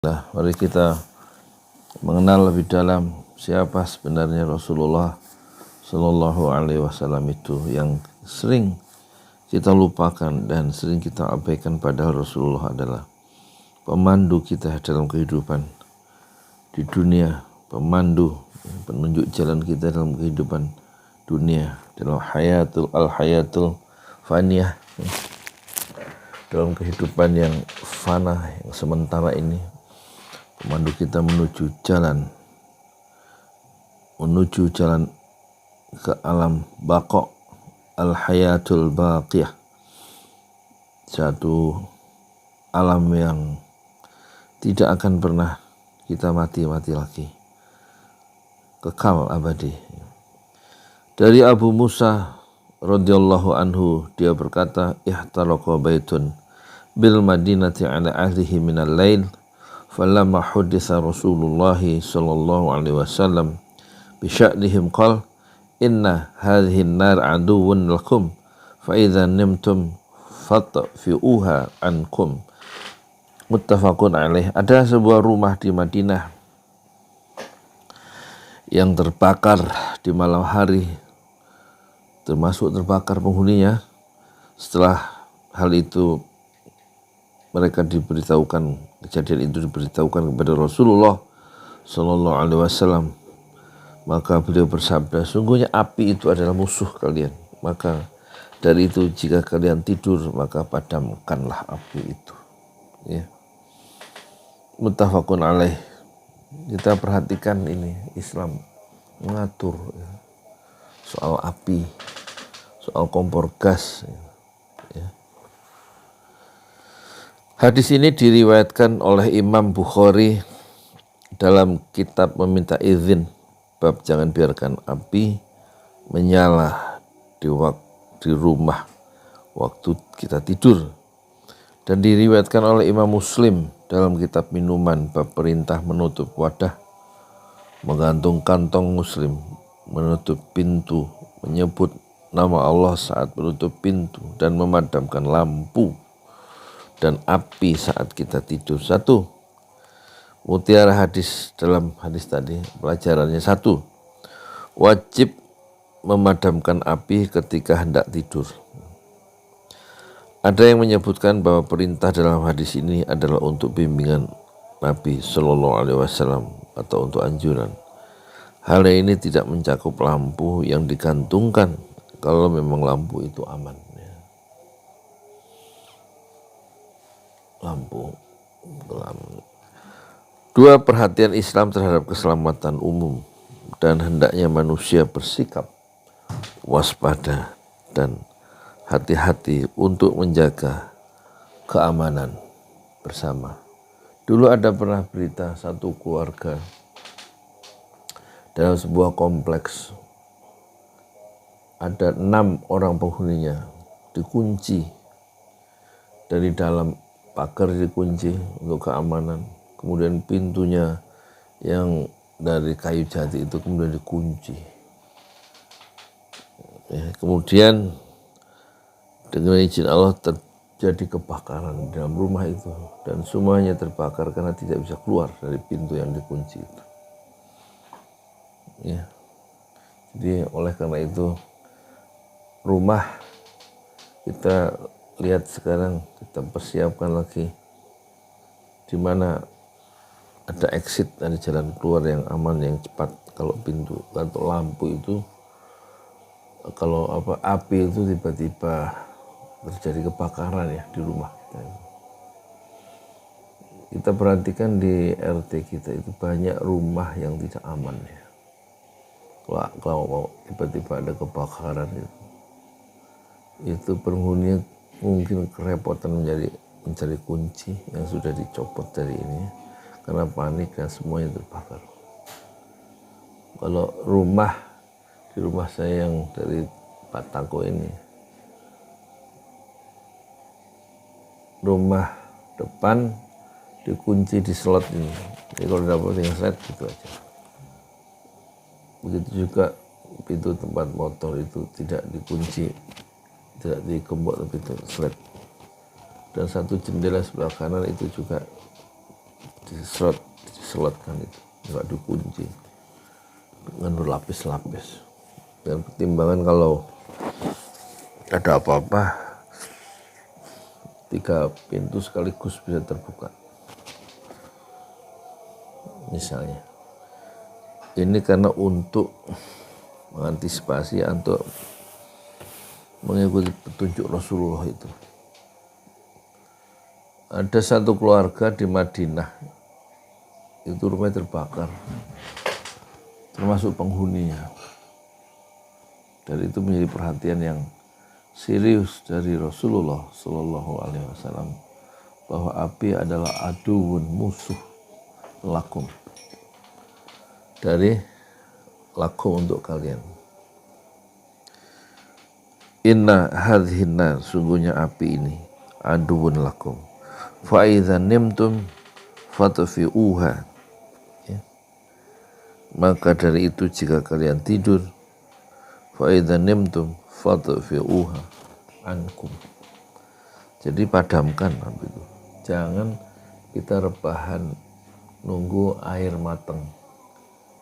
Nah, mari kita mengenal lebih dalam siapa sebenarnya Rasulullah Shallallahu Alaihi Wasallam itu yang sering kita lupakan dan sering kita abaikan, padahal Rasulullah adalah pemandu kita dalam kehidupan di dunia, pemandu, penunjuk jalan kita dalam kehidupan dunia, dalam hayatul faniyah, dalam kehidupan yang fana, yang sementara ini. Pemandu kita menuju jalan ke alam baqo, al-hayatul baqiyah, satu alam yang tidak akan pernah kita mati lagi, kekal abadi. Dari Abu Musa radhiyallahu anhu, dia berkata, ihtaraqa baitun bil madinati ala ahlihi minal lail, falamma huditha Rasulullah sallallahu alaihi wasallam bi sya'nihim qala inna hadhihi an-nar aduwwun lakum fa idza nimtum fatfi'uha ankum. Muttafaqun alaih. Ada sebuah rumah di Madinah yang terbakar di malam hari, termasuk terbakar penghuninya. Setelah hal itu mereka diberitahukan, kejadian itu diberitahukan kepada Rasulullah Sallallahu Alaihi Wasallam, maka beliau bersabda, sungguhnya api itu adalah musuh kalian, maka dari itu jika kalian tidur maka padamkanlah api itu. Ya. Muttafaqun alaih. Kita perhatikan ini, Islam mengatur soal api, soal kompor gas. Ya. Hadis ini diriwayatkan oleh Imam Bukhari dalam kitab meminta izin, bab jangan biarkan api menyala di rumah waktu kita tidur, dan diriwayatkan oleh Imam Muslim dalam kitab minuman, bab perintah menutup wadah, menggantung kantong muslim, menutup pintu, menyebut nama Allah saat menutup pintu, dan memadamkan lampu dan api saat kita tidur. Satu, mutiara hadis dalam hadis tadi, pelajarannya satu, wajib memadamkan api ketika hendak tidur. Ada yang menyebutkan bahwa perintah dalam hadis ini adalah untuk bimbingan Nabi Shallallahu Alaihi Wasallam atau untuk anjuran. Hal ini tidak mencakup lampu yang digantungkan kalau memang lampu itu aman. Lampu. Dua, perhatian Islam terhadap keselamatan umum dan hendaknya manusia bersikap waspada dan hati-hati untuk menjaga keamanan bersama. Dulu ada pernah berita satu keluarga dalam sebuah kompleks, ada 6 orang penghuninya dikunci dari dalam, pagar dikunci untuk keamanan, kemudian pintunya yang dari kayu jati itu kemudian dikunci. Ya, kemudian dengan izin Allah terjadi kebakaran di dalam rumah itu, dan semuanya terbakar karena tidak bisa keluar dari pintu yang dikunci itu. Ya. Jadi oleh karena itu rumah kita lihat sekarang, kita persiapkan lagi di mana ada exit, ada jalan keluar yang aman, yang cepat. Kalau pintu atau lampu itu, kalau api itu tiba-tiba terjadi kebakaran ya di rumah kita. Kita perhatikan di RT kita itu banyak rumah yang tidak aman ya. Kalau tiba-tiba ada kebakaran itu penghuninya mungkin kerepotan mencari kunci yang sudah dicopot dari ini karena panik dan semuanya terbakar. Kalau di rumah saya yang dari Patako ini, rumah depan dikunci di slot ini, jadi kalau dapat tinggal slot gitu aja. Begitu juga pintu tempat motor itu tidak dikunci, tidak dikembok, tapi itu slot. Dan satu jendela sebelah kanan itu juga diselotkan itu, nggak dikunci dengan berlapis-lapis. Dan pertimbangan kalau ada apa-apa 3 pintu sekaligus bisa terbuka. Misalnya, ini karena untuk mengantisipasi untuk mengikuti petunjuk Rasulullah itu. Ada satu keluarga di Madinah, itu rumahnya terbakar, termasuk penghuninya. Dan itu menjadi perhatian yang serius dari Rasulullah Shallallahu Alaihi Wasallam bahwa api adalah aduun, musuh lakum, dari lakum untuk kalian. Inna hadhin nar, sungguhnya api ini aduun lakum, fa idza nimtum fatfi'uha, ya. Maka dari itu jika kalian tidur, fa idza nimtum fatfi'uha ankum, jadi padamkan api itu. Jangan kita rebahan nunggu air mateng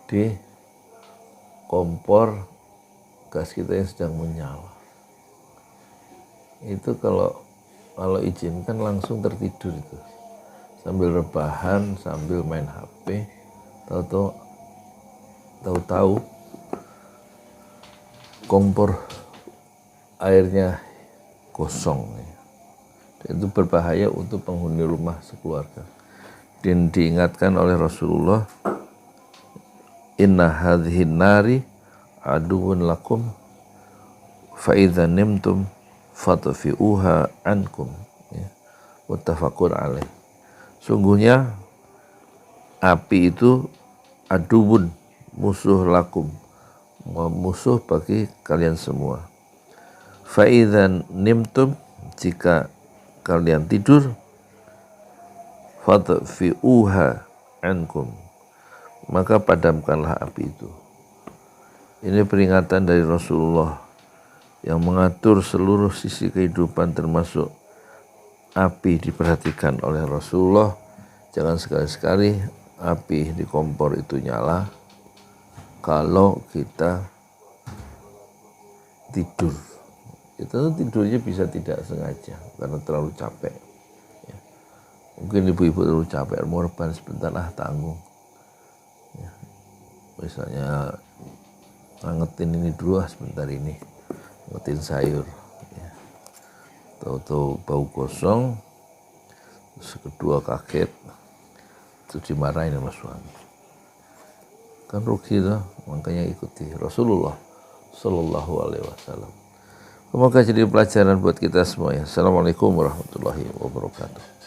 di kompor gas kita yang sedang menyala. Itu kalau izinkan langsung tertidur itu, sambil rebahan, sambil main HP, tahu-tahu kompor airnya kosong. Dan itu berbahaya untuk penghuni rumah sekeluarga. Dan diingatkan oleh Rasulullah, inna hadhin nari aduun lakum fa idza nimtum fatfi'uha ankum, ya. Muttafaqun alaih. Sungguhnya api itu aduun, musuh lakum, musuh bagi kalian semua. Fa idza nimtum, jika kalian tidur, fatfi'uha ankum, maka padamkanlah api itu. Ini peringatan dari Rasulullah yang mengatur seluruh sisi kehidupan, termasuk api diperhatikan oleh Rasulullah. Jangan sekali-sekali api di kompor itu nyala kalau kita tidur. Itu tidurnya bisa tidak sengaja karena terlalu capek. Ya. Mungkin ibu-ibu terlalu capek, mau rebahan sebentar tanggung. Ya. Misalnya ngangetin ini dulu sebentar ini, ngangetin sayur. Ya. Tahu-tahu bau gosong, terus kedua kaget, terus dimarahin sama suami. Kan rugi lah, makanya ikuti Rasulullah Shallallahu Alaihi Wasallam. Semoga jadi pelajaran buat kita semua ya. Assalamualaikum warahmatullahi wabarakatuh.